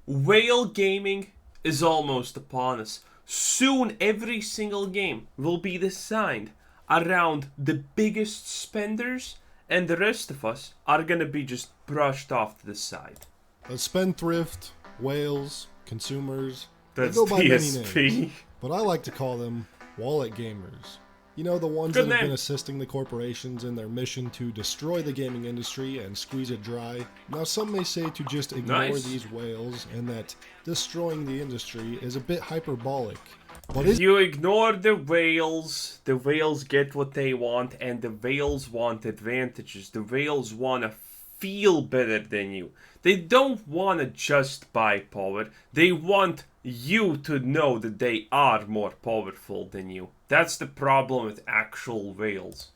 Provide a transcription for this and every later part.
Whale gaming is almost upon us. Soon every single game will be designed around the biggest spenders, and the rest of us are gonna be just brushed off to the side. A spendthrift, whales, consumers, they That's go by many names, DSP. but I like to call them wallet gamers. You know, the ones Good that have name. been assisting the corporations in their mission to destroy the gaming industry and squeeze it dry. Now, some may say to just ignore Nice. these whales and that destroying the industry is a bit hyperbolic. But If you ignore the whales get what they want, and the whales want advantages. The whales want to feel better than you. They don't want to just buy power. They want you to know that they are more powerful than you. That's the problem with actual whales.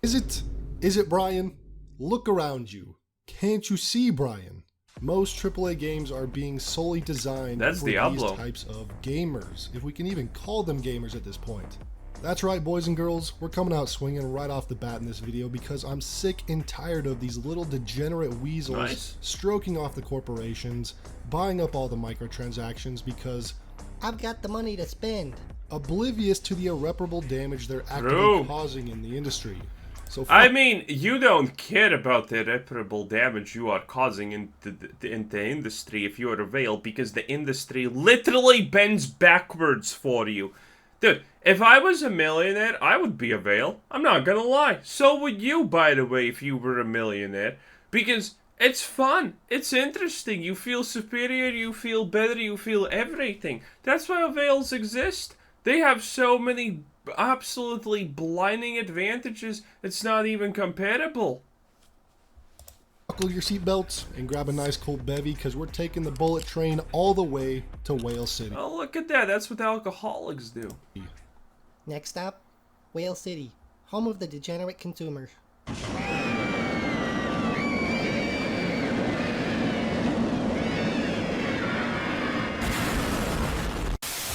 Is it, Brian? Look around you. Can't you see, Brian? Most AAA games are being solely designed That's for Diablo. these types of gamers, if we can even call them gamers at this point. That's right, boys and girls, we're coming out swinging right off the bat in this video because I'm sick and tired of these little degenerate weasels Nice. stroking off the corporations, buying up all the microtransactions because I've got the money to spend. oblivious to the irreparable damage they're actively True. causing in the industry. So I mean, you don't care about the irreparable damage you are causing in the industry if you're a whale, because the industry literally bends backwards for you. Dude, if I was a millionaire, I would be a whale. I'm not gonna lie. So would you, by the way, if you were a millionaire. Because it's fun. It's interesting. You feel superior, you feel better, you feel everything. That's why whales exist. They have so many absolutely blinding advantages, it's not even comparable. Buckle your seatbelts and grab a nice cold bevy because we're taking the bullet train all the way to Whale City. Oh, look at that. That's what alcoholics do. Next stop, Whale City, home of the degenerate consumers.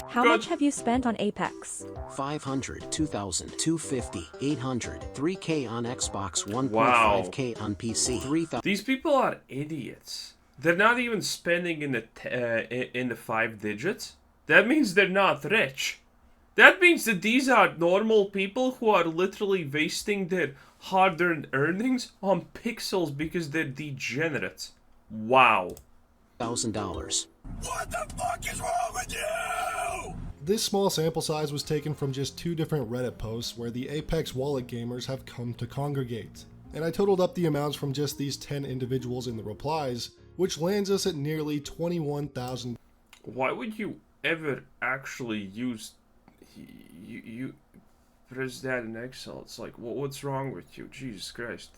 How Good. much have you spent on Apex? 500, 2,000, 250, 800, 3K on Xbox, 1.5K Wow. on PC, 3,000. These people are idiots. They're not even spending in the 5 digits. That means they're not rich. That means that these are normal people who are literally wasting their hard-earned earnings on pixels because they're degenerates. Wow. $1,000. This small sample size was taken from just 2 different Reddit posts where the Apex wallet gamers have come to congregate. And I totaled up the amounts from just these 10 individuals in the replies, which lands us at nearly $21,000. Why would you ever actually use you press that in Excel? It's like, what's wrong with you? Jesus Christ.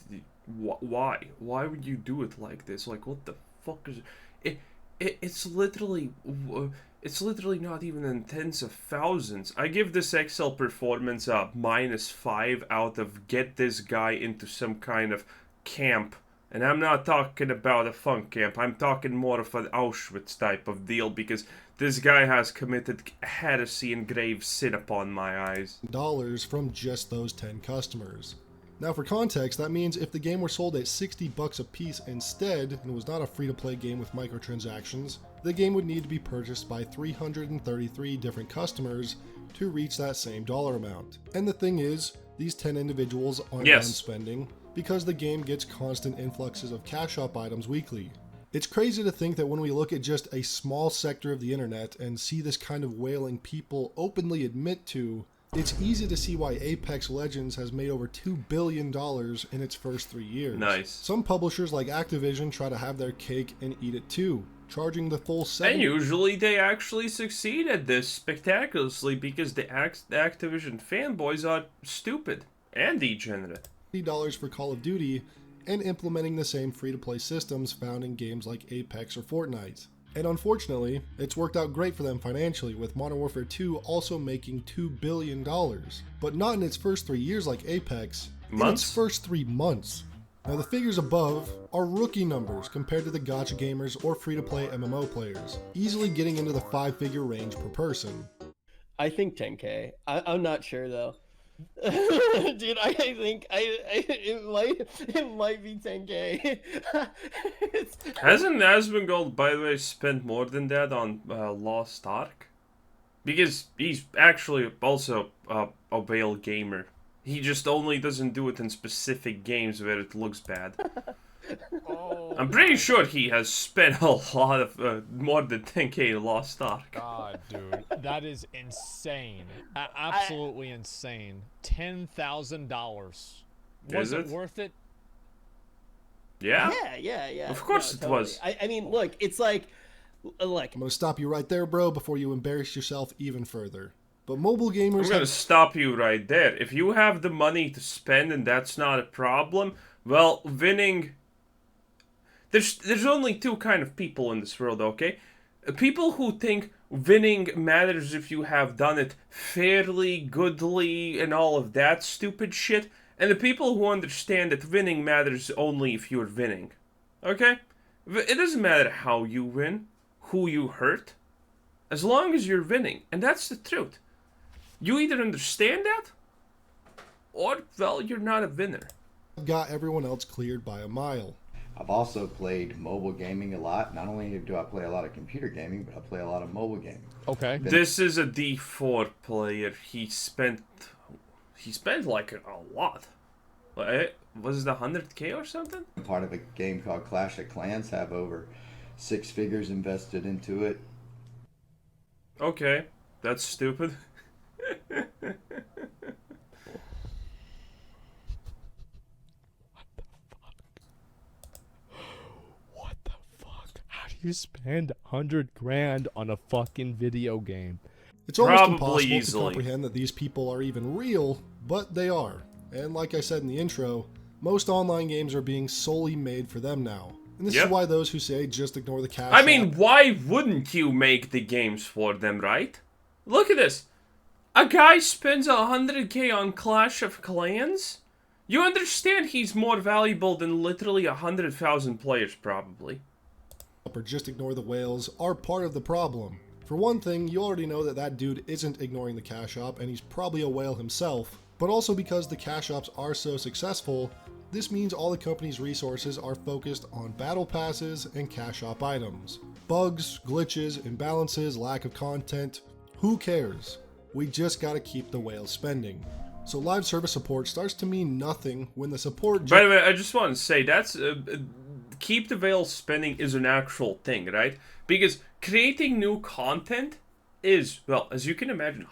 Why would you do it like this? Like, what the fuck is it? It's literally not even in tens of thousands. I give this Excel performance a -5 out of get this guy into some kind of camp. And I'm not talking about a fun camp. I'm talking more of an Auschwitz type of deal, because this guy has committed heresy and grave sin upon my eyes. From just those 10 customers. Now for context, that means if the game were sold at $60 a piece instead, and was not a free-to-play game with microtransactions, the game would need to be purchased by 333 different customers to reach that same dollar amount. And the thing is, these 10 individuals aren't done Yes. spending because the game gets constant influxes of cash shop items weekly. It's crazy to think that when we look at just a small sector of the internet and see this kind of whaling people openly admit to, it's easy to see why Apex Legends has made over $2 billion in its first 3 years. Nice. Some publishers like Activision try to have their cake and eat it too, charging the full And $70 usually they actually succeed at this spectacularly, because the Activision fanboys are stupid and degenerate. for Call of Duty and implementing the same free-to-play systems found in games like Apex or Fortnite. And unfortunately, it's worked out great for them financially, with Modern Warfare 2 also making $2 billion, but not in its first 3 years like Apex, in Months? its first 3 months. Now the figures above are rookie numbers compared to the gacha gamers or free-to-play MMO players, easily getting into the 5-figure range per person. I think 10K. I'm not sure though. Dude, I think it might be 10K. Hasn't Asmongold, by the way, spent more than that on Lost Ark? Because he's actually also a whale gamer. He just only doesn't do it in specific games where it looks bad. Oh, I'm pretty sure he has spent a lot of more than 10K in Lost Ark. God, dude, that is insane. Absolutely insane. $10,000. Was it worth it? Yeah. Yeah. Of course it totally. was. I mean, look, it's like, look. I'm going to stop you right there, bro, before you embarrass yourself even further. But mobile gamers I'm gonna stop you right there. If you have the money to spend and that's not a problem, well, winning... There's only two kind of people in this world, okay? People who think winning matters if you have done it fairly, goodly, and all of that stupid shit, and the people who understand that winning matters only if you're winning. Okay? It doesn't matter how you win, who you hurt, as long as you're winning, and that's the truth. You either understand that, or, well, you're not a winner. got everyone else cleared by a mile. I've also played mobile gaming a lot. Not only do I play a lot of computer gaming, but I play a lot of mobile gaming. Okay. This is a D4 player. He spent like a lot. Was it 100K or something? I'm part of a game called Clash of Clans. Have over 6 figures invested into it. Okay, that's stupid. What the fuck? How do you spend 100 grand on a fucking video game? It's almost Probably impossible easily. to comprehend that these people are even real, but they are. And like I said in the intro, most online games are being solely made for them now. And this Yep. is why those who say just ignore the cash I mean, app- why wouldn't you make the games for them, right? Look at this. A guy spends 100K on Clash of Clans? You understand he's more valuable than literally 100,000 players, probably. or just ignore the whales are part of the problem. For one thing, you already know that that dude isn't ignoring the cash op and he's probably a whale himself, but also because the cash ops are so successful, this means all the company's resources are focused on battle passes and cash op items. Bugs, glitches, imbalances, lack of content, who cares? We just gotta keep the whales spending. So live service support starts to mean nothing when the support By the way, I just want to say that's keep the whale spending is an actual thing, right? Because creating new content is, well, as you can imagine,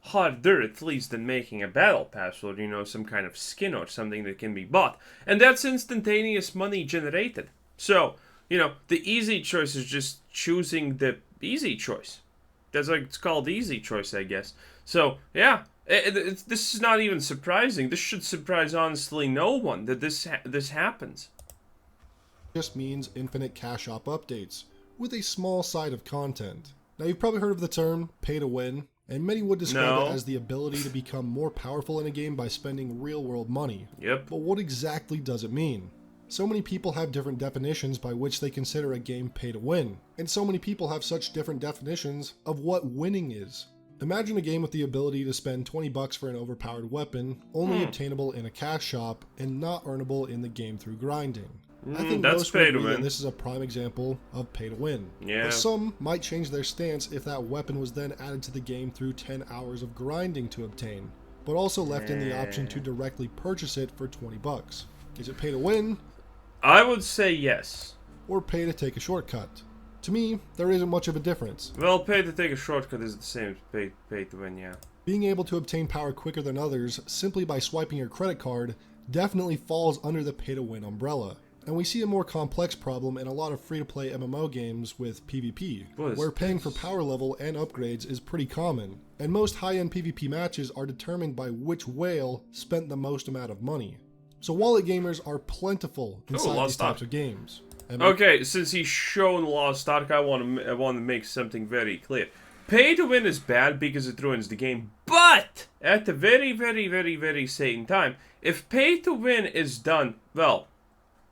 harder at least than making a battle pass or, you know, some kind of skin or something that can be bought, and that's instantaneous money generated. So, you know, the easy choice is just choosing the easy choice. That's like, it's called easy choice, I guess. So yeah, this is not even surprising. This should surprise honestly no one that this happens. just means infinite cash op updates, with a small side of content. Now you've probably heard of the term pay to win, and many would describe No. it as the ability to become more powerful in a game by spending real world money. Yep. But what exactly does it mean? So many people have different definitions by which they consider a game pay to win, and so many people have such different definitions of what winning is. Imagine a game with the ability to spend 20 bucks for an overpowered weapon, only obtainable in a cash shop, and not earnable in the game through grinding. I think that's most would pay to agree that win. this is a prime example of pay to win. Yeah. But some might change their stance if that weapon was then added to the game through 10 hours of grinding to obtain, but also left in the option to directly purchase it for 20 bucks. Is it pay to win I would say yes. or pay to take a shortcut? To me, there isn't much of a difference. Well, pay to take a shortcut is the same as pay to win, yeah. Being able to obtain power quicker than others simply by swiping your credit card definitely falls under the pay to win umbrella. And we see a more complex problem in a lot of free-to-play MMO games with PvP, What is where paying for power level and upgrades is pretty common, and most high-end PvP matches are determined by which whale spent the most amount of money. So wallet gamers are plentiful inside Lost these types Ark. of games. And Okay, since he's shown Lost Ark, I want to make something very clear. Pay to win is bad because it ruins the game, but at the very same time, if pay to win is done, well,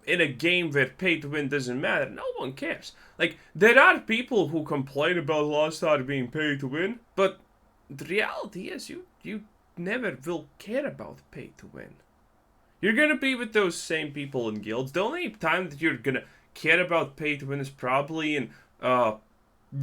in a game where pay to win doesn't matter, no one cares. Like, there are people who complain about Lost Ark being pay to win, but the reality is you never will care about pay to win. You're gonna be with those same people in guilds. The only time that you're gonna care about pay to win is probably in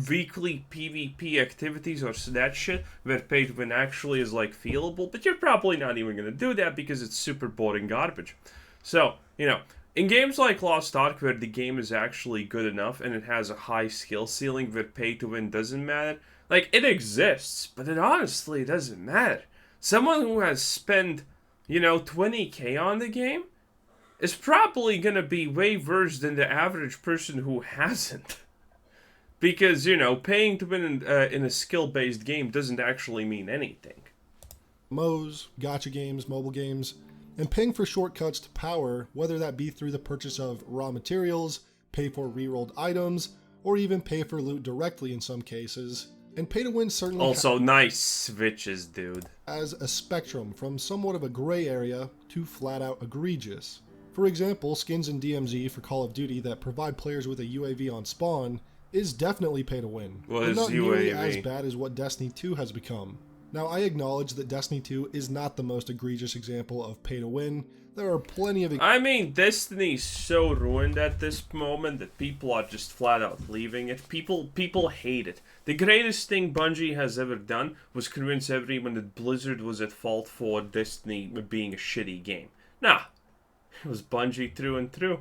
weekly PvP activities or that shit where pay to win actually is like feelable, but you're probably not even gonna do that because it's super boring garbage. So, in games like Lost Ark where the game is actually good enough and it has a high skill ceiling where pay to win doesn't matter, like, it exists, but it honestly doesn't matter. Someone who has spent, 20k on the game is probably gonna be way worse than the average person who hasn't. Because, paying to win in a skill-based game doesn't actually mean anything. MMOs, gacha games, mobile games, and paying for shortcuts to power, whether that be through the purchase of raw materials, pay for rerolled items, or even pay for loot directly in some cases. And pay to win certainly also nice switches, dude. As a spectrum from somewhat of a gray area to flat out egregious. For example, skins in DMZ for Call of Duty that provide players with a UAV on spawn is definitely pay to win, but not nearly as bad as what Destiny 2 has become. Now, I acknowledge that Destiny 2 is not the most egregious example of pay to win. There are plenty of... I mean, Destiny's so ruined at this moment that people are just flat out leaving it. People hate it. The greatest thing Bungie has ever done was convince everyone that Blizzard was at fault for Destiny being a shitty game. Nah, it was Bungie through and through.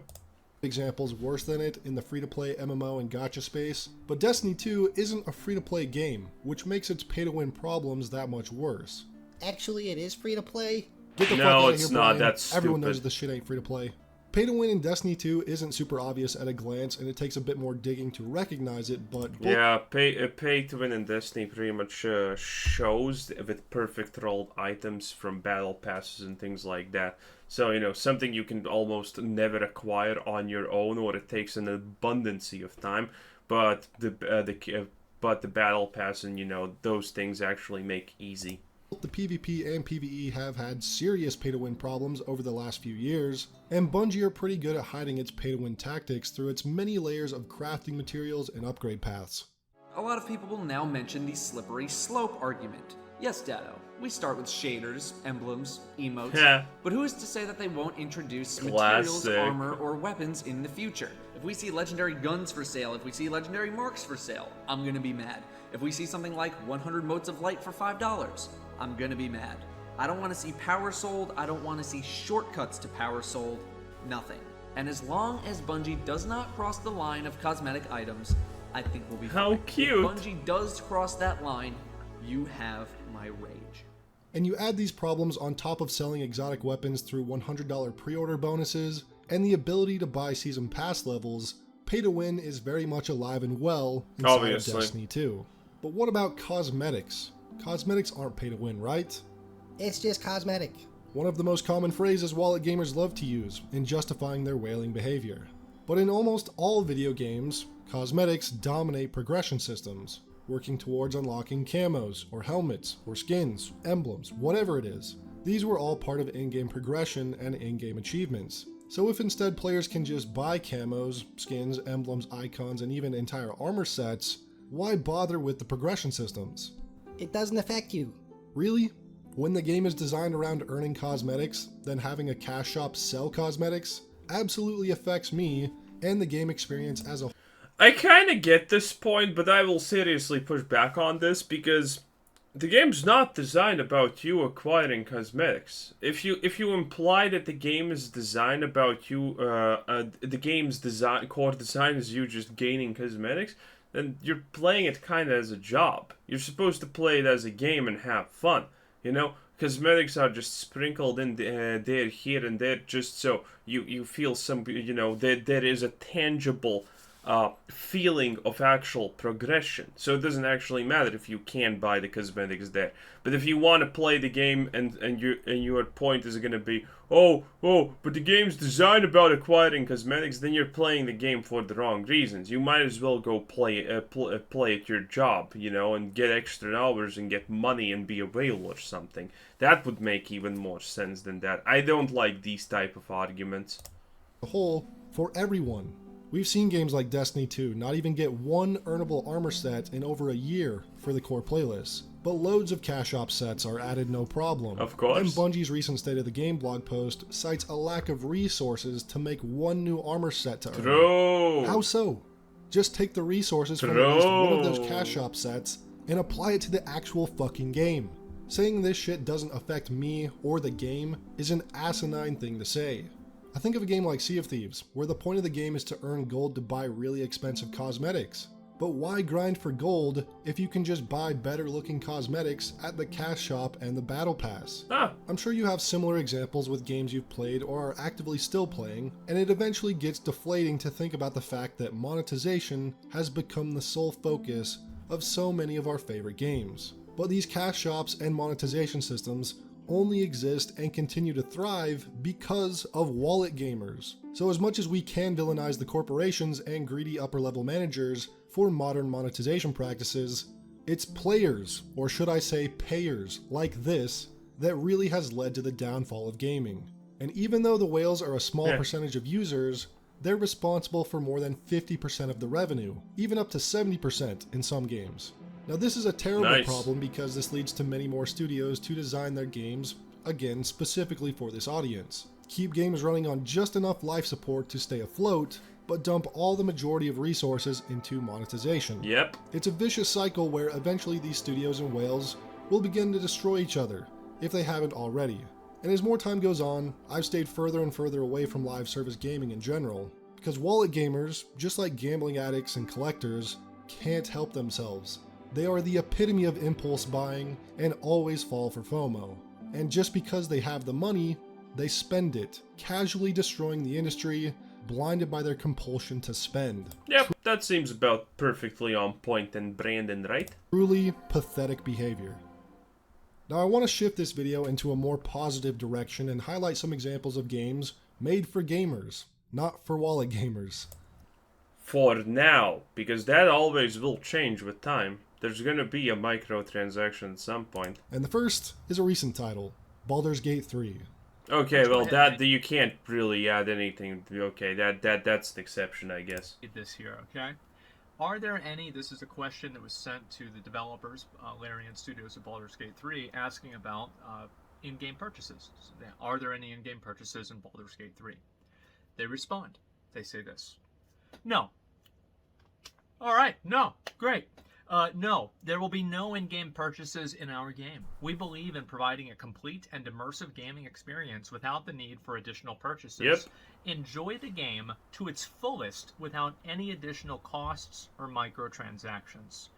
Examples worse than it in the free-to-play MMO and gacha space, but Destiny 2 isn't a free-to-play game, which makes its pay-to-win problems that much worse. Actually, it is free-to-play. Get the fuck out of here, it's not. Brian. That's stupid. Everyone knows this shit ain't free-to-play. Pay-to-win in Destiny 2 isn't super obvious at a glance, and it takes a bit more digging to recognize it, but... Yeah, pay to win in Destiny pretty much shows with perfect rolled items from battle passes and things like that. So, something you can almost never acquire on your own, or it takes an abundancy of time. But the battle pass and, those things actually make easy. The PvP and PvE have had serious pay-to-win problems over the last few years, and Bungie are pretty good at hiding its pay-to-win tactics through its many layers of crafting materials and upgrade paths. A lot of people will now mention the slippery slope argument. Yes, Dado, we start with shaders, emblems, emotes, but who is to say that they won't introduce materials, armor, or weapons in the future? If we see legendary guns for sale, if we see legendary marks for sale, I'm gonna be mad. If we see something like 100 motes of light for $5, I'm gonna be mad. I don't want to see power sold, I don't want to see shortcuts to power sold, nothing. And as long as Bungie does not cross the line of cosmetic items, I think we'll be fine. How cute! If Bungie does cross that line, you have my rage. And you add these problems on top of selling exotic weapons through $100 pre-order bonuses, and the ability to buy season pass levels, pay to win is very much alive and well inside of Destiny 2. But what about cosmetics? Cosmetics aren't pay to win, right? It's just cosmetic. One of the most common phrases wallet gamers love to use in justifying their whaling behavior. But in almost all video games, cosmetics dominate progression systems, working towards unlocking camos, or helmets, or skins, emblems, whatever it is. These were all part of in-game progression and in-game achievements. So if instead players can just buy camos, skins, emblems, icons, and even entire armor sets, why bother with the progression systems? It doesn't affect you. Really? When the game is designed around earning cosmetics, then having a cash shop sell cosmetics absolutely affects me and the game experience as a whole. I kind of get this point, but I will seriously push back on this because the game's not designed about you acquiring cosmetics. If you imply that the game is designed about you, the game's core design is you just gaining cosmetics, then you're playing it kind of as a job. You're supposed to play it as a game and have fun, Cosmetics are just sprinkled in there, here and there, just so you feel some, there is a tangible feeling of actual progression. So it doesn't actually matter if you can buy the cosmetics there. But if you want to play the game and your point is going to be, but the game's designed about acquiring cosmetics, then you're playing the game for the wrong reasons. You might as well go play at your job, and get extra hours and get money and be a whale or something. That would make even more sense than that. I don't like these type of arguments. The whole, for everyone. We've seen games like Destiny 2 not even get one earnable armor set in over a year for the core playlist, but loads of cash op sets are added no problem. Of course. And Bungie's recent State of the Game blog post cites a lack of resources to make one new armor set to earn. True. How so? Just take the resources from at least one of those cash op sets and apply it to the actual fucking game. Saying this shit doesn't affect me or the game is an asinine thing to say. I think of a game like Sea of Thieves, where the point of the game is to earn gold to buy really expensive cosmetics. But why grind for gold if you can just buy better looking cosmetics at the cash shop and the battle pass? I'm sure you have similar examples with games you've played or are actively still playing, and it eventually gets deflating to think about the fact that monetization has become the sole focus of so many of our favorite games. But these cash shops and monetization systems only exist and continue to thrive because of wallet gamers. So as much as we can villainize the corporations and greedy upper level managers for modern monetization practices, it's players, or should I say payers, like this, that really has led to the downfall of gaming. And even though the whales are a small percentage of users, they're responsible for more than 50% of the revenue, even up to 70% in some games. Now this is a terrible problem because this leads to many more studios to design their games, again, specifically for this audience. Keep games running on just enough life support to stay afloat, but dump all the majority of resources into monetization. Yep. It's a vicious cycle where eventually these studios and whales will begin to destroy each other, if they haven't already. And as more time goes on, I've stayed further and further away from live service gaming in general, because wallet gamers, just like gambling addicts and collectors, can't help themselves. They are the epitome of impulse buying and always fall for FOMO. And just because they have the money, they spend it, casually destroying the industry, blinded by their compulsion to spend. Yep, that seems about perfectly on point and Brandon, right? Truly pathetic behavior. Now I want to shift this video into a more positive direction and highlight some examples of games made for gamers, not for wallet gamers. For now, because that always will change with time. There's gonna be a microtransaction at some point. And the first is a recent title, Baldur's Gate 3. Okay, well that you can't really add anything. Okay, that's an exception, I guess. This here, okay? Are there any? This is a question that was sent to the developers, Larian Studios of Baldur's Gate 3, asking about in-game purchases. So are there any in-game purchases in Baldur's Gate 3? They respond. They say this. No. All right. No. Great. No, there will be no in-game purchases in our game. We believe in providing a complete and immersive gaming experience without the need for additional purchases. Yep. Enjoy the game to its fullest without any additional costs or microtransactions.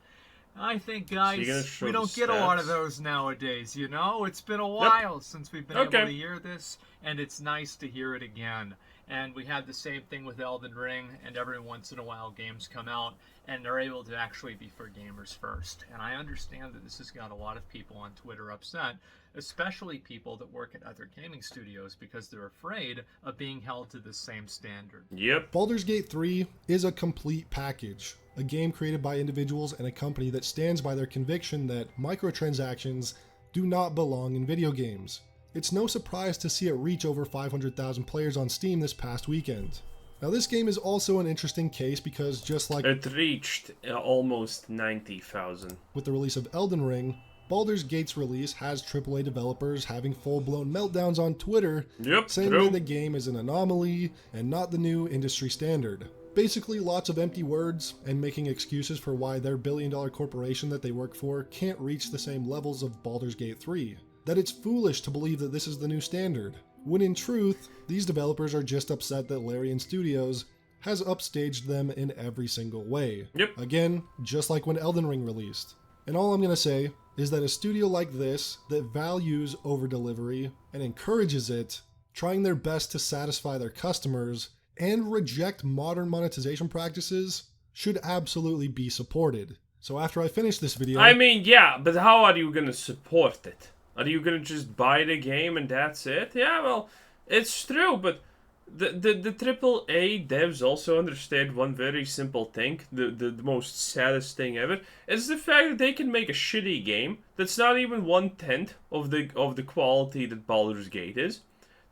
I think, guys, we don't get a lot of those nowadays, you know? It's been a while since we've been able to hear this, and it's nice to hear it again. And we had the same thing with Elden Ring, and every once in a while games come out, and they're able to actually be for gamers first. And I understand that this has got a lot of people on Twitter upset, especially people that work at other gaming studios, because they're afraid of being held to the same standard. Yep. Baldur's Gate 3 is a complete package, a game created by individuals and a company that stands by their conviction that microtransactions do not belong in video games. It's no surprise to see it reach over 500,000 players on Steam this past weekend. Now this game is also an interesting case because just like it reached almost 90,000 with the release of Elden Ring, Baldur's Gate's release has AAA developers having full-blown meltdowns on Twitter, saying that the game is an anomaly and not the new industry standard. Basically lots of empty words and making excuses for why their billion-dollar corporation that they work for can't reach the same levels of Baldur's Gate 3. That it's foolish to believe that this is the new standard, when in truth, these developers are just upset that Larian Studios has upstaged them in every single way. Yep. Again, just like when Elden Ring released. And all I'm going to say is that a studio like this, that values over-delivery and encourages it, trying their best to satisfy their customers, and reject modern monetization practices, should absolutely be supported. So after I finish this video... I mean, yeah, but how are you going to support it? Are you gonna just buy the game and that's it? Yeah, well, it's true, but the AAA devs also understand one very simple thing, the most saddest thing ever, is the fact that they can make a shitty game that's not even 1/10 of the quality that Baldur's Gate is.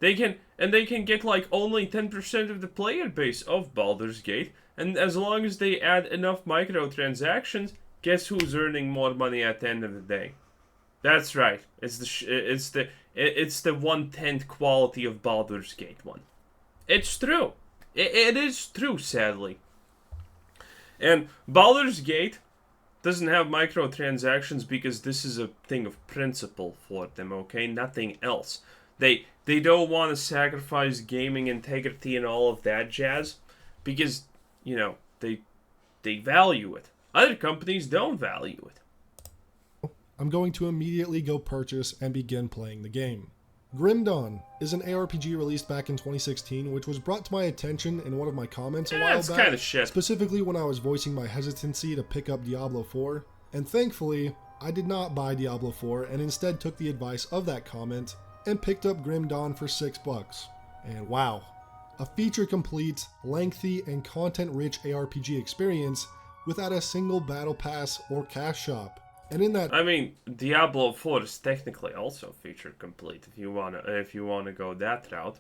They can get like only 10% of the player base of Baldur's Gate, and as long as they add enough microtransactions, guess who's earning more money at the end of the day? That's right. It's the 1/10 quality of Baldur's Gate 1. It's true. It is true, sadly. And Baldur's Gate doesn't have microtransactions because this is a thing of principle for them, okay? Nothing else. They don't want to sacrifice gaming integrity and all of that jazz because, you know, they value it. Other companies don't value it. I'm going to immediately go purchase and begin playing the game. Grim Dawn is an ARPG released back in 2016, which was brought to my attention in one of my comments a while it's back, kind of shit. Specifically when I was voicing my hesitancy to pick up Diablo 4, and thankfully, I did not buy Diablo 4 and instead took the advice of that comment and picked up Grim Dawn for $6. And wow, a feature-complete, lengthy, and content-rich ARPG experience without a single battle pass or cash shop. And in that, I mean, Diablo 4 is technically also feature complete if you wanna go that route.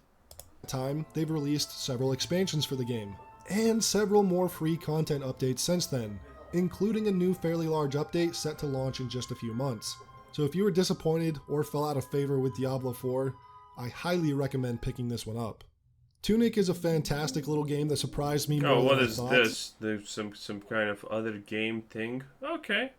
Time, they've released several expansions for the game, and several more free content updates since then, including a new fairly large update set to launch in just a few months. So if you were disappointed or fell out of favor with Diablo 4, I highly recommend picking this one up. Tunic is a fantastic little game that surprised me more Oh, than what I is thought. this? There's some kind of other game thing. Okay.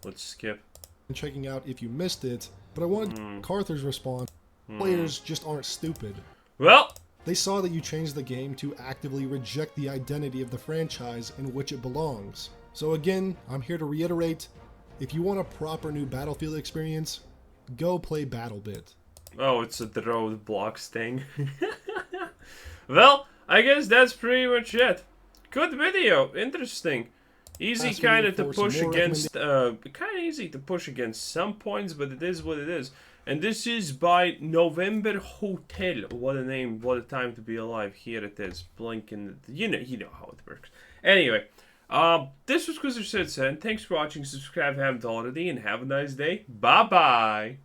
Let's skip. And checking out if you missed it, but I wanted Carther's response. Players just aren't stupid. Well, they saw that you changed the game to actively reject the identity of the franchise in which it belongs. So again, I'm here to reiterate, if you want a proper new Battlefield experience, go play BattleBit. Oh, it's a throw blocks thing. Well, I guess that's pretty much it. Good video, interesting. Easy kind of to push against, kind of easy to push against some points, but it is what it is. And this is by November Hotel. What a name, what a time to be alive. Here it is, blinking. You know how it works. Anyway, this was Quizzer Sitsa, and thanks for watching. Subscribe if you haven't already, and have a nice day. Bye bye.